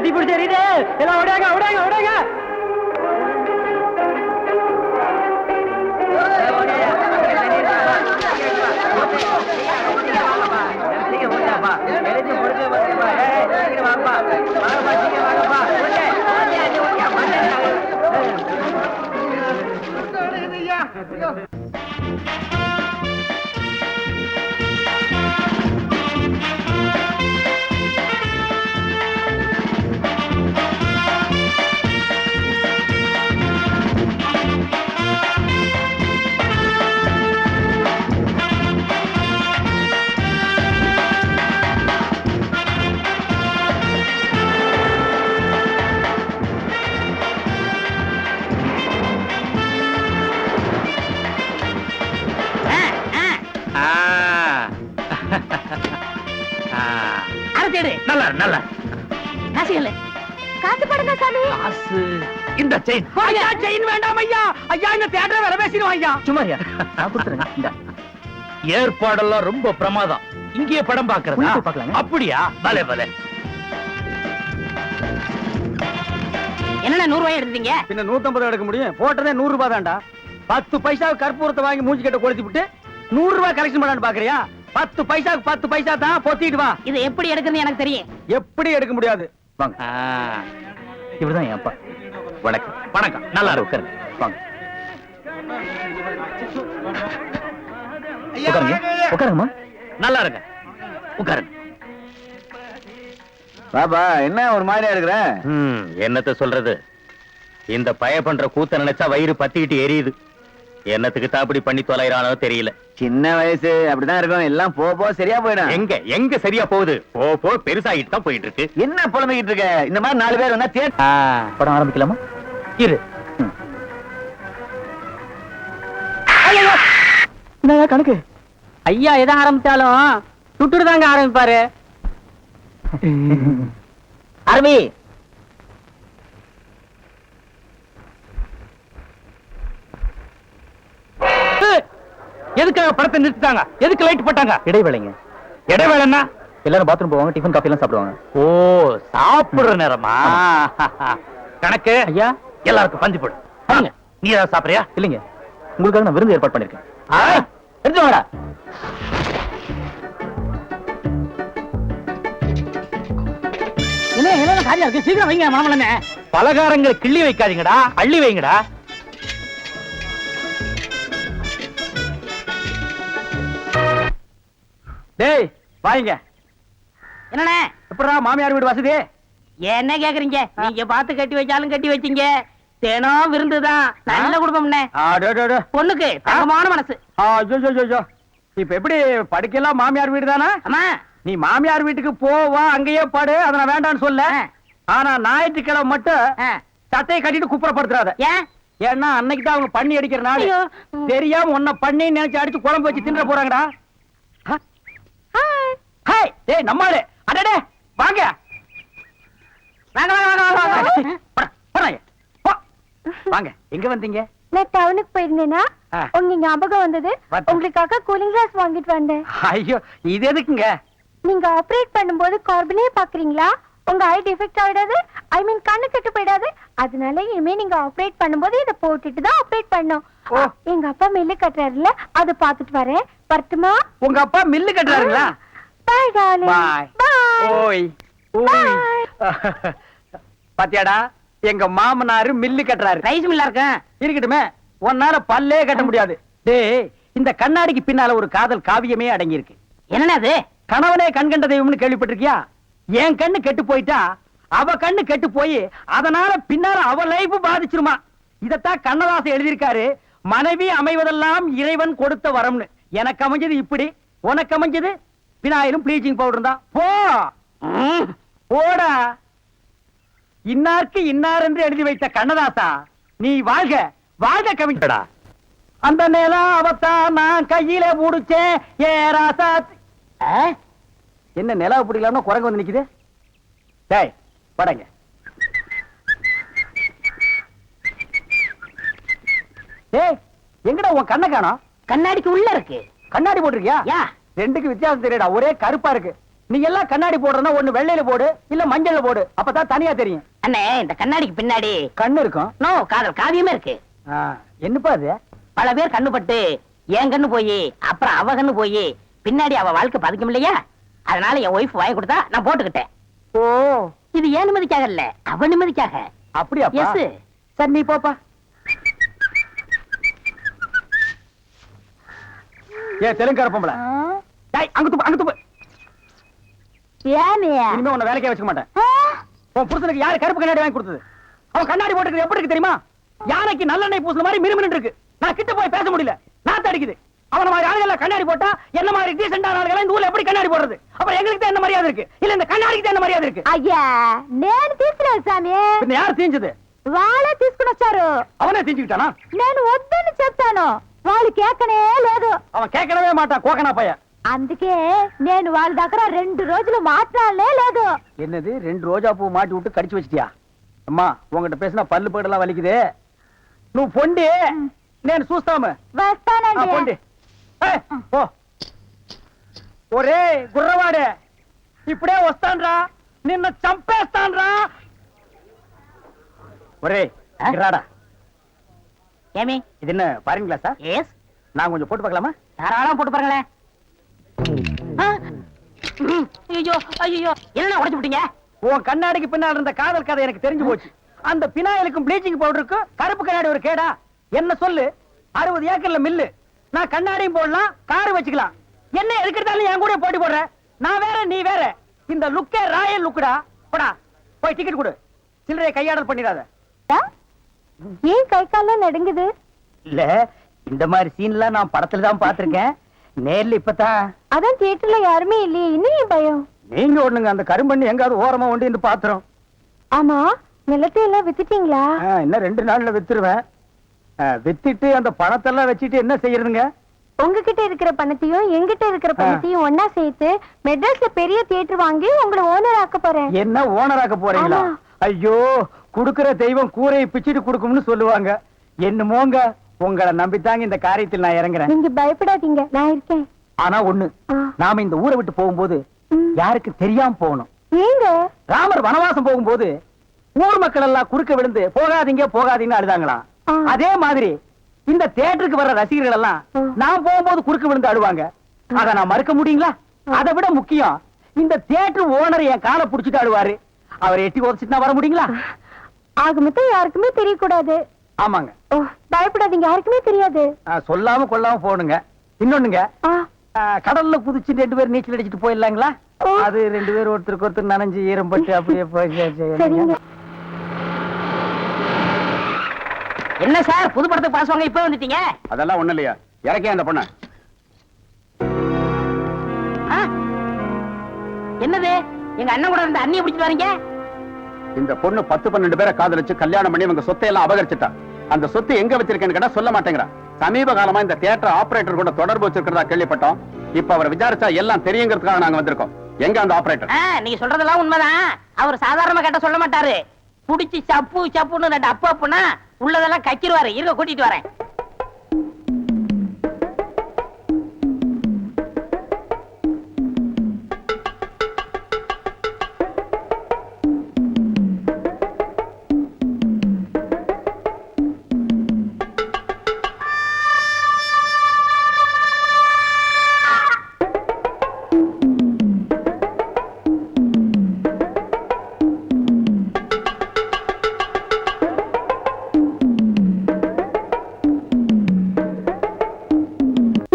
தீப்பிடி தெரியுது எல்லாம் ஓடாங்க ஓடாங்க ஓடாங்க நல்லா நல்லா காசுகளே காசு படுங்க சாமி. காசு இந்த செயின். ஐயா செயின் வேண்டாம் ஐயா. ஐயா இந்த தியேட்டர் வேற பேசிடுவோம் ஐயா. சும்மாரியா நான் கொடுத்துறேன். இந்த ஏற்பாடெல்லாம் ரொம்ப பிரமாதம். இங்கேயே படம் பாக்குறதா? பார்க்கலாங்க. அப்படியா? பலே பலே. என்னண்ணா 100 ரூபாய் எடுத்தீங்க? பின்ன 150 எடுக்க முடியும். போட்டதே 100 ரூபாய் தான்டா. 10 பைசா கற்பூரத்தை வாங்கி மூஞ்சி கிட்ட கொளுத்தி விட்டு 100 ரூபாய் கலெக்ஷன் பண்ணலான்னு பாக்குறியா? 10 பைசாக்கு 10 பைசா தான் பொத்திட்டு வா. இது எப்படி எடுக்குன்னு எனக்கு தெரியும். எப்படி எடுக்க முடியாது? வாங்க. இவர்தான் என் அப்பா. வணக்கம். வணக்கம். நல்லா இருக்கு. உட்காருங்க. வாங்க. உட்காருங்க. உட்காருங்கம்மா. நல்லா இருங்க. உட்காருங்க. பாபா என்ன ஒரு மாதிரியா இருக்கிற? என்னத்த சொல்றது? இந்த பய பண்ற கூத்த நினைச்சா வயிறு பத்திக்கிட்டு எரியுது. என்னத்துக்கு தாப்படி பண்ணி தொலைறானோ தெரியல. சின்ன வயசு அப்படிதான் இருக்கும். எல்லாம் போ சரியா போயிடும். எங்க சரியா போகுது? போ பெருசாகிட்டு தான் போயிட்டு இருக்கு. என்ன புலம்பிக்கிட்டு இருக்க? இந்த மாதிரி 4 பேர் வந்தா படம் ஆரம்பிக்கலாமா? இரு. கணக்கு ஐயா எதை ஆரம்பிச்சாலும் சுட்டுட்டு தாங்க ஆரம்பிப்பாரு. அரபி எதுக்காக படத்தை நிறுத்திட்டாங்க? எதுக்கு லைட் போட்டாங்க? இடைவேளைங்க. இடைவேளைன்னா எல்லாரும் பாத்ரூம் போவாங்க, டிஃபன் காஃபி எல்லாம் சாப்பிடுவாங்க. ஓ, சாப்பிடுற நேரமா? கணக்கு ஐயா எல்லாருக்கும் பந்தி போடு. சரிங்க. நீ ஏதாவது சாப்பிடுறியா? இல்லைங்க, உங்களுக்காக நான் விருந்து ஏற்பாடு பண்ணிருக்கேன். எடுத்து வாடா. என்ன காரியம் இருக்கு? சீக்கிரம் வைங்க மாமலமே. பலகாரங்களை கிள்ளி வைக்காதீங்கடா, அள்ளி வைங்கடா. டேய் வாங்க. என்னண்ணே? எப்படா மாமியார் வீடு வசதி? என்ன கேக்குறீங்க? நீங்க பார்த்து கட்டி வச்சாலும் கட்டி வச்சீங்க. தினம் விருந்துதான். நல்ல குடும்பம்ண்ணே. பொண்ணுக்கு தங்கமான மனசு. இப்ப எப்படி படிக்கலாம்? மாமியார் வீடு தானா? அம்மா நீ மாமியார் வீட்டுக்கு போவா, அங்கேயே படு, அத நான் வேண்டான்னு சொல்ல. ஆனா ஞாயிற்றுக்கிழமை மட்டும் சட்டையை கட்டிட்டு குப்புறப்படுத்துறாத. ஏன்? ஏன்னா அன்னைக்கு தான் அவங்க பண்ணி அடிக்கிற நாள். ஐயோ. தெரியாம உன்னை பண்ணி நினைச்சு அடிச்சு குழம்பு வச்சு தின்ற போறாங்கடா. ஹாய் டேய் நம்மாளே. அடடே வாங்க. வாங்க வாங்க வாங்க வாங்க. போடா, போடா. போ. வாங்க. எங்க வந்தீங்க? நான் டவுனுக்கு போயிருந்தேனா ஆ. உங்க ஞாபகம் வந்தது. வந்து. உங்களுக்காக கூலிங் கிளாஸ் வாங்கிட்டு வந்தேன். ஐயோ இது எதுக்குங்க? நீங்க ஆபரேட் பண்ணும்போது கார்பனே பாக்குறீங்களா? உங்க ஐ டிஃபெக்ட் ஆயிடாது, ஐ மீன் கண்ணு கெட்டு போயிடாது. அதனால இனிமே நீங்க ஆபரேட் பண்ணும்போது இத போட்டுட்டு தான் ஆபரேட் பண்ணணும். ஓ. எங்க அப்பா மில்லு கட்டுறாருல, அது பாத்துட்டு வரேன். வரட்டுமா? உங்க அப்பா மில்லு கட்டுறாருங்களா? பாய் டார்லிங். பாய். பாய். ஓய் ஓய். பாத்தியாடா, எங்க மாமனாரு மில்லு கட்டுறாரு. ரைஸ் மில்லா இருக்கேன். இருக்கட்டுமே, உன்னால பல்லே கட்ட முடியாது. டேய், இந்த கண்ணாடிக்கு பின்னால ஒரு காதல் காவியமே அடங்கி இருக்கு. என்னன்னா அது? கணவனே கண் கண்ட தெய்வம்னு கேள்விப்பட்டிருக்கியா? என் கண்ணு கெட்டு போயிட்டா அவ கண்ணு கெட்டு போய் அதனால பின்னால அவ லைஃப் பாதிச்சிருமா. இதத்தான் கண்ணதாசன் எழுதியிருக்காரு, மனைவி அமைவதெல்லாம் இறைவன் கொடுத்த வரம்னு. எனக்கு அமைஞ்சது இப்படி, உனக்கு அமைஞ்சது பினாயிலும் ப்ளீச்சிங் பவுடர் தான். போ போடா. இன்னாருக்கு இன்னார் என்று எழுதி வைத்த கண்ணதாசா, நீ வாழ்க வாழ்க கவிஞடா. அந்த நேரம் அவத்தான் நான் கையில முடிச்சேன் ஏ ராசா. என்ன நிலா பிடிக்கலாம்னா குரங்கு வந்து நிக்குது. டேய் படங்க. டேய் எங்கடா உன் கண்ணை காணோம்? கண்ணாடிக்கு உள்ள இருக்கு. கண்ணாடி போட்டிருக்கியா? யா. ரெண்டுக்கு வித்தியாசம் தெரியடா, ஒரே கருப்பா இருக்கு. நீ எல்லாம் கண்ணாடி போடுறனா ஒண்ணு வெள்ளையில போடு, இல்ல மஞ்சள்ல போடு, அப்பதான் தனியா தெரியும். அண்ணே, இந்த கண்ணாடிக்கு பின்னாடி கண்ணு இருக்கும். நோ காதல் காவியமே இருக்கு. என்னப்பா அது? பல பேர் கண்ணு பட்டு என் கண்ணு போய் அப்புறம் அவ கண்ணு போய் பின்னாடி அவ வாழ்க்கை பாதிக்கும் இல்லையா? அதனால என் ஒய்ஃப் வாங்கி கொடுத்தா நான் போட்டுக்கிட்டேன். ஓ, இது ஏன் நிம்மதிக்காக இல்ல, அவ நிம்மதிக்காக. அப்படியா? எஸ். சரி நீ போப்பா. ஏ தெலுங்கார பொம்பளை, டேய் அங்க துப்பு, அங்க துப்பு. ஏனே? இனிமே உன்னை வேலைக்கே வச்சுக்க மாட்டேன். உன் புருஷனுக்கு யாரு கருப்பு கண்ணாடி வாங்கி கொடுத்தது? அவன் கண்ணாடி போட்டுக்கிறது எப்படி இருக்கு தெரியுமா? யானைக்கு நல்லெண்ணெய் பூசுன மாதிரி மினுமினு இருக்கு. நான் கிட்ட போய் பேச முடியல, நாத்து அடிக்குது. அவன மாதிரி ஆளுகள் கண்ணாடி போட்டா என்ன மாதிரி டீசென்டான ஆளுகள் இந்த ஊர்ல எப்படி கண்ணாடி போடுறது? அப்புறம் எங்களுக்கு தான் என்ன மரியாதை இருக்கு, இல்ல இந்த கண்ணாடிக்கு தான் என்ன மரியாதை இருக்கு? అయ్యా నేను తీసుకున్నాను సామి. பின்ன யார் தீஞ்சது? వాళ్ళే తీసుకుని వచ్చారు. அவனே தீஞ்சுக்கிட்டானா? నేను వద్దని చెప్తాను, వాళ్ళు కేకనే లేదు. அவன் கேட்கவே மாட்டான், கோக்கனா பையன். అందుకే నేను వాళ్ళ దగ్గర 2 రోజులు మాట్లాడలే లేదు. என்னது 2 ரோஜா பூ மாட்டி விட்டு கடிச்சு வச்சிட்டியா? அம்மா உங்ககிட்ட பேசினா பல்லு படலாம் வலிக்குது. నువ్వు పొండి, నేను చూస్తాము. వస్తానండి. పొండి. ఓ ఒరే గుర్రవాడే, ఇప్పుడే వస్తాన్రా, నిన్న చంపేస్తాన్రా. ఒరే రాడా. ஏமி, இது என்ன பாருங்க கிளாஸா? எஸ். நான் கொஞ்சம் போட்டு பார்க்கலாமா? தாராளமா போட்டு பாருங்களேன். ஐயோ ஐயோ, என்ன உடைச்சு விட்டீங்க? உன் கண்ணாடிக்கு பின்னால் இருந்த காதல் கதை எனக்கு தெரிஞ்சு போச்சு. அந்த பினாயிலுக்கும் ப்ளீச்சிங் பவுடருக்கும் கருப்பு கண்ணாடி ஒரு கேடா? என்ன சொல்லு, 60 ஏக்கர்ல மில்லு, நான் கண்ணாடியும் போடலாம், காரு வச்சுக்கலாம். என்ன எதுக்கிறதாலும் என் கூட போட்டி போடுற? நான் வேற நீ வேற. இந்த லுக்கே ராயல் லுக்குடா. போடா போய் டிக்கெட் கொடு, சில்லறையை கையாடல் பண்ணிடாத. ஏன் கை கால்லாம் நடுங்குது? இல்ல, இந்த மாதிரி சீன்லாம் நான் படத்துல தான் பாத்திருக்கேன், நேர்ல இப்பதான். அதான் தியேட்டர்ல யாருமே இல்லையே, இன்னும் ஏன் பயம்? நீங்க ஒண்ணுங்க, அந்த கரும்பண்ணி எங்காவது ஓரமா ஒண்டி இந்த பாத்திரம். ஆமா, நிலத்தை எல்லாம் வித்துட்டீங்களா? இன்னும் 2 நாள்ல வித்துருவேன். வித்துட்டு அந்த பணத்தெல்லாம் வச்சுட்டு என்ன செய்யறதுங்க? உங்ககிட்ட இருக்கிற பணத்தையும் எங்கிட்ட இருக்கிற பணத்தையும் ஒன்னா சேர்த்து மெட்ராஸ்ல பெரிய தியேட்டர் வாங்கி உங்களை ஓனர் ஆக்க போறேன். என்ன ஓனராக்க போறீங்களா? ஆமா. ஐயோ, குடுக்கிற தெய்வம் கூரையை பிச்சுட்டு கொடுக்கும்னு சொல்லுவாங்க. என்னமோங்க, உங்களை நம்பித்தாங்க இந்த காரியத்தில் நான் இறங்குறேன். நீங்க பயப்படாதீங்க, நான் இருக்கேன். ஆனா ஒண்ணு, நாம இந்த ஊரை விட்டு போகும்போது யாருக்கு தெரியாம போகணும். ஏங்க? ராமர் வனவாசம் போகும்போது ஊர் மக்கள் எல்லாம் குறுக்க விழுந்து போகாதீங்க போகாதீங்கன்னு அழுதாங்களாம். அதே மாதிரி இந்த தியேட்டருக்கு வர்ற ரசிகர்கள் எல்லாம் நான் போகும்போது குறுக்க விழுந்து அழுவாங்க. அத நான் மறுக்க முடியுங்களா? அதை விட முக்கியம், இந்த தியேட்டர் ஓனர் என் காலை புடிச்சிட்டு அழுவாரு. அவர் எட்டி உதச்சிட்டு நான் வர முடியுங்களா? ஆக மொத்தம் யாருக்குமே தெரியக்கூடாது. ஆமாங்க. ஓ, பயப்படாதீங்க, யாருக்குமே தெரியாது. சொல்லாம கொள்ளாம போகணுங்க. இன்னொன்னுங்க, கடல்ல குதிச்சு 2 பேர் நீச்சல் அடிச்சுட்டு போயிடலாங்களா? அது 2 பேர் ஒருத்தருக்கு ஒருத்தர் நனைஞ்சு ஈரம் பட்டு அப்படியே சரிங்க. என்ன சார், புது படத்துக்கு பாஸ் வாங்க இப்ப வந்துட்டீங்க? அதெல்லாம் ஒண்ணு இல்லையா, இறக்கே அந்த பொண்ண. என்னது, எங்க அண்ணன் கூட இருந்த அண்ணியை பிடிச்சிட்டு வரீங்க? இந்த பொண்ணு 10-12 பேரை காதலிச்சு கல்யாணம் பண்ணி இவங்க சொத்தை எல்லாம் அபகரிச்சுட்டா. அந்த சொத்து எங்க வச்சிருக்கேன்னு கேட்டா சொல்ல மாட்டேங்கிறா. சமீப காலமா இந்த தியேட்டர் ஆபரேட்டர் கூட தொடர்பு வச்சிருக்கிறதா கேள்விப்பட்டோம். இப்ப அவரை விசாரிச்சா எல்லாம் தெரியுங்கிறதுக்காக நாங்க வந்திருக்கோம். எங்க அந்த ஆபரேட்டர்? நீங்க சொல்றதெல்லாம் உண்மைதான். அவர் சாதாரணமா கேட்ட சொல்ல மாட்டாரு. புடிச்சு சப்பு சப்புன்னு 2 அப்பா அப்பனா உள்ளதெல்லாம் கக்கிடுவாரு. இருக்க கூட்டிட்டு வரேன்.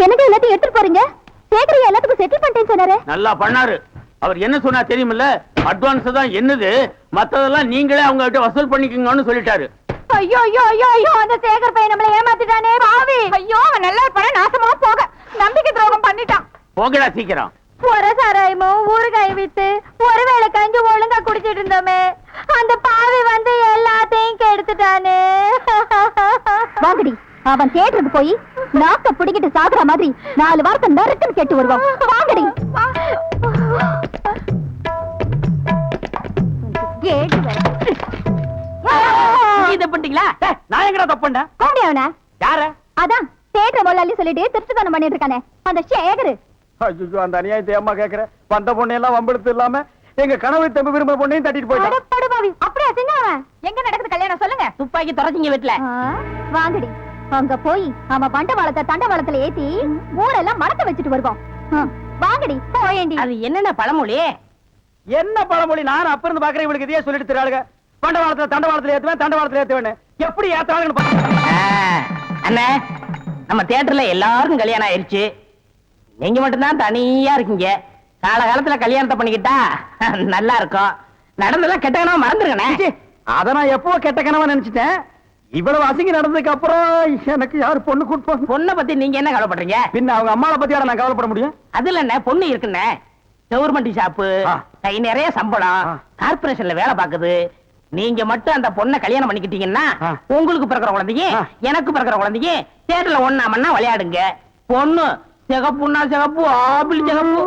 எனக்கு எல்லாத்தையும் எடுத்துட்டு போறீங்க? சேகரையா எல்லாத்துக்கும் செட்டில் பண்ணிட்டேன்னு சொன்னாரு. நல்லா பண்ணாரு. அவர் என்ன சொன்னா தெரியுமில்ல? அட்வான்ஸ் தான் என்னது, மத்ததெல்லாம் நீங்களே அவங்க கிட்ட வசூல் பண்ணிக்கங்கன்னு சொல்லிட்டாரு. ஐயோ ஐயோ ஐயோ ஐயோ, அந்த சேகர் பையன் நம்மள ஏமாத்திட்டானே பாவி. ஐயோ, அவன் நல்லா இருப்பானே, நாசமா போக நம்பிக்கை துரோகம் பண்ணிட்டான். போகடா சீக்கிரம். ஒரு சாராயமும் ஊறுகாய் வித்து ஒருவேளை கஞ்சி ஒழுங்கா குடிச்சிட்டு இருந்தோமே, அந்த பாவி வந்து எல்லாத்தையும் கெடுத்துட்டானே. வாங்கடி, அவன் தேட்டருக்கு போய் நாக்க பிடிக்கிட்டு சாகுற மாதிரி 4 வாரத்தை நறுக்குன்னு கேட்டு வருவான். வாங்கடி. இத பண்ணிட்டீங்களா? நான் எங்கடா தப்புண்டேன்? அவனா யார? அதான் தேட்டர் முதலாளி சொல்லிட்டு திருட்டுத்தனம் பண்ணிட்டு இருக்கானே அந்த சேகரு. ஐயோ, அந்த அநியாயத்தை அம்மா கேக்குற. வந்த பொண்ணு எல்லாம் வம்பெடுத்து இல்லாம எங்க கனவு தம்பி விரும்புற பொண்ணையும் தட்டிட்டு போயிட்டான். படுபாவி, அப்படியே செஞ்சவன். எங்க நடக்குது கல்யாணம் சொல்லுங்க. துப்பாக்கி தொலைச்சிங்க வீட்டுல. வாங்கடி, அங்க போய் அவன் பண்டவாளத்தை தண்டவாளத்துல ஏத்தி ஊரெல்லாம் மடக்க வச்சுட்டு வருவோம். வாங்கடி போயேண்டி. அது என்னென்ன பழமொழி? என்ன பழமொழி? நான் அப்ப இருந்து பாக்குறேன். இவளுக்கு இதையே சொல்லிட்டு தெரியாளுங்க. பண்டவாளத்துல தண்டவாளத்துல ஏத்துவேன், தண்டவாளத்துல ஏத்துவேன். எப்படி ஏத்தாளுன்னு அண்ணே, நம்ம தியேட்டர்ல எல்லாருக்கும் கல்யாணம் ஆயிருச்சு. நீங்க மட்டும்தான் தனியா இருக்கீங்க. காலகாலத்துல கல்யாணத்தை பண்ணிக்கிட்டா நல்லா இருக்கும். நடந்ததெல்லாம் கெட்ட கனவா மறந்துருக்கனே. அத நான் எப்போ கெட்ட கனவா நினைச்சிட்டேன். இவ்வளவு அசிங்க நடந்ததுக்கு அப்புறம் எனக்கு யாரு பொண்ணு கொடுப்பாங்க? பொண்ணை பத்தி நீங்க என்ன கவலைப்படுறீங்க? பின்ன அவங்க அம்மாவை பத்தியாட நான் கவலைப்பட முடியும்? அதுல என்ன பொண்ணு இருக்குண்ணே. கவர்மெண்ட் ஷாப்பு, கை நிறைய சம்பளம், கார்பரேஷன்ல வேலை பாக்குது. நீங்க மட்டும் அந்த பொண்ணை கல்யாணம் பண்ணிக்கிட்டீங்கன்னா உங்களுக்கு பிறக்கிற குழந்தைங்க எனக்கு பிறக்கிற குழந்தைங்க தேட்டர்ல ஒண்ணா மண்ணா விளையாடுங்க. பொண்ணு சிகப்புன்னா சிகப்பு, ஆப்பிள் சிகப்பு.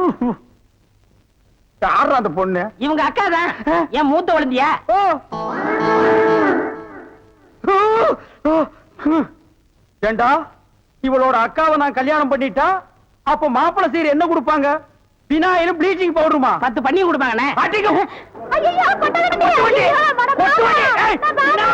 யாரு அந்த பொண்ணு? இவங்க அக்கா தான். என் மூத்த குழந்தையா? ஏண்டா, இவளோட அக்காவை நான் கல்யாணம் பண்ணிட்டா அப்ப மாப்பிள்ளை சீர் என்ன கொடுப்பாங்க? பினாயிலும் ப்ளீச்சிங் பவுடருமா? 10 பண்ணி கொடுப்பாங்கண்ணே. ஐயோ, கொட்டாதீங்க. ஐயோ, மனப்பாவா. நான் பாவா.